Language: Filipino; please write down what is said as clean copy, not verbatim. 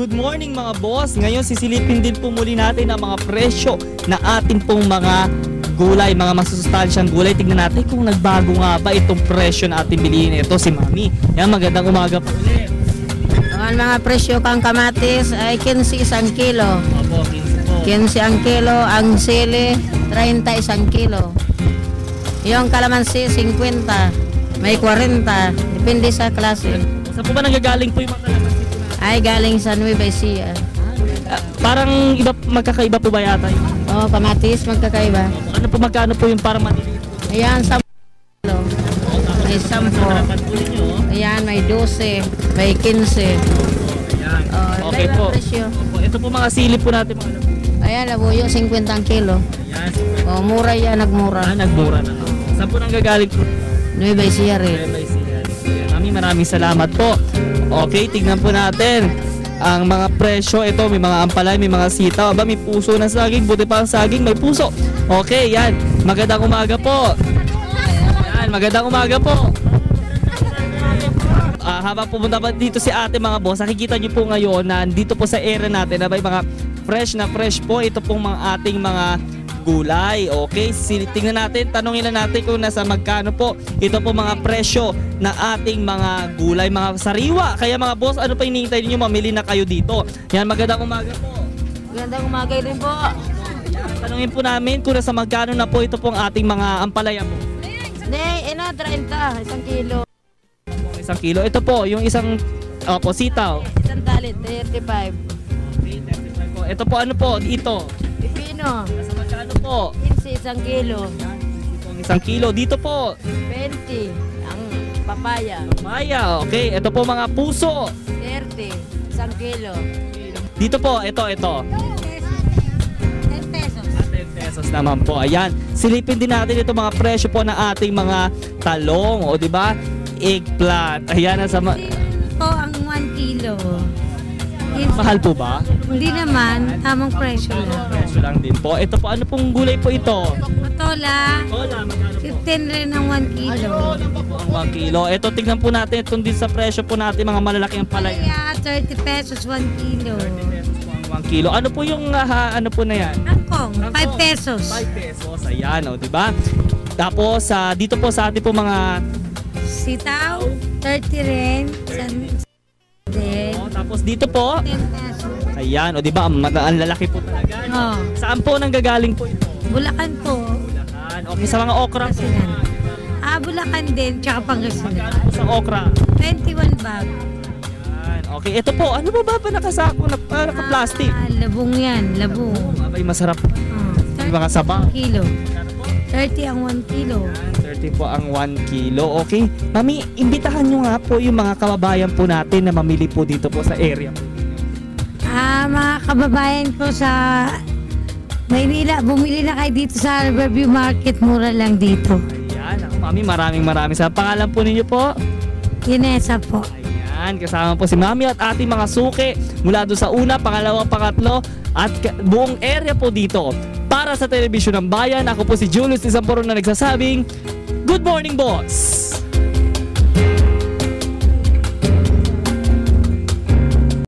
good morning mga boss. Ngayon sisilipin din po muli natin ang mga presyo na ating pong mga gulay, mga masusustansyang gulay. Tignan natin kung nagbago nga ba itong presyo na ating bilihin. Ito si Mami. Yan, magandang umaga po ulit. Ang mga presyo kang kamatis ay 15 isang kilo. Opo, 15 po. 15 ang kilo, ang sili 30 isang kilo. Yung kalamansi 50, may 40, depende sa klase. Saan po ba nanggagaling po yung mga kalamansi po natin? Ay galing sa Nueva Ecija. Parang iba, magkakaiba po ba yata yun? Oh, kamatis magkakaiba. Ano po, magkano po yung parang maliliit po? Ayan, 10 kilo. May 10. Ayan, may 12, may 15. Ayan. Oh, Okay po. Presyo. Opo, ito po mga sili po natin mga labuyo. Ayan, labuyo 50 ang kilo. Ayan. Oh, mura yan, nagmura. Nagmura na. Saan po nanggagaling po? Nueva Ecija rin. Maraming salamat po. Okay, tignan po natin ang mga presyo. Ito, may mga ampalay, may mga sitaw. Aba, may puso na saging. Buti pa ang saging, may puso. Okay, yan. Magandang umaga po. Yan, magandang umaga po. Habang pumunta pa dito si ate mga boss, nakikita nyo po ngayon na dito po sa area natin na may mga fresh na fresh po. Ito pong mga ating mga gulay. Okay, tingnan natin, tanongin na natin kung nasa magkano po ito po mga presyo na ating mga gulay, mga sariwa. Kaya mga boss, ano pa hinihintay niyo, mamili na kayo dito. Yan, magandang umaga po. Magandang umaga rin po. Tanungin po namin kung nasa magkano na po ito pong ating mga ampalaya po. Hindi, 30, isang kilo. Isang kilo. Ito po, yung isang sitaw. Isang talit, 35. Okay, 35 po. Ito po, ano po, ito. Pipino, Nasa magkano po? 15 isang kilo. Itong isang kilo. Dito po, 20 ang papaya. maya. Okay, ito po mga puso. 30 isang kilo. Dito po, ito. 10 pesos. 10 pesos naman po. Ayan. Silipin din natin ito mga presyo po ng ating mga talong. O, di ba? Eggplant. Ayan. Po ang 1 kilo. Mahal po ba? Hindi naman, tamang presyo lang. Presyo lang din po. Ito po, ano pong gulay po ito? Matola, Hola, magkano po? 15 rin ang 1 kilo. Ang 1 kilo. Ito, tignan po natin itong din sa presyo po natin mga malalaking palay. Kaya 30 pesos 1 kilo. 1 kilo. Ano po yung ano po na yan? Angkong, 5 pesos. 5 pesos. Ayan, o, di ba? Tapos, dito po sa ating po mga Sitaw, 30 rin. Din. tapos dito po, 10 pesos. ayan, o, di ba? Ang lalaki po talaga. Oh, Saan po nanggagaling po ito? Bulacan po. Bulacan. Okay, sa mga okra po. Pangasinan. Bulacan din, tsaka Pangasinan. Magkano po sa okra? 21 bag. Ayan. Okay, ito po. Ano ba nakasako na naka-plastic? Labong yan, labong. Abay, masarap. Oh, Yung mga sabaw. kilo. 30 ang 1 kilo. 30 po ang 1 kilo. Okay. Mami, imbitahan nyo nga po yung mga kababayan po natin na mamili po dito po sa area. Mga kababayan ko sa Maynila, bumili na kayo dito sa Riverview Market. Mura lang dito. Ayan. Ako, Mami, maraming sa pangalan po ninyo po. Inesa po. Ayan, kasama po si Mami at ating mga suki mula doon sa una, pangalawa, pangatlo at buong area po dito. Para sa Telebisyon ng Bayan, ako po si Julius Isamporo na nagsasabing, Good morning, boss!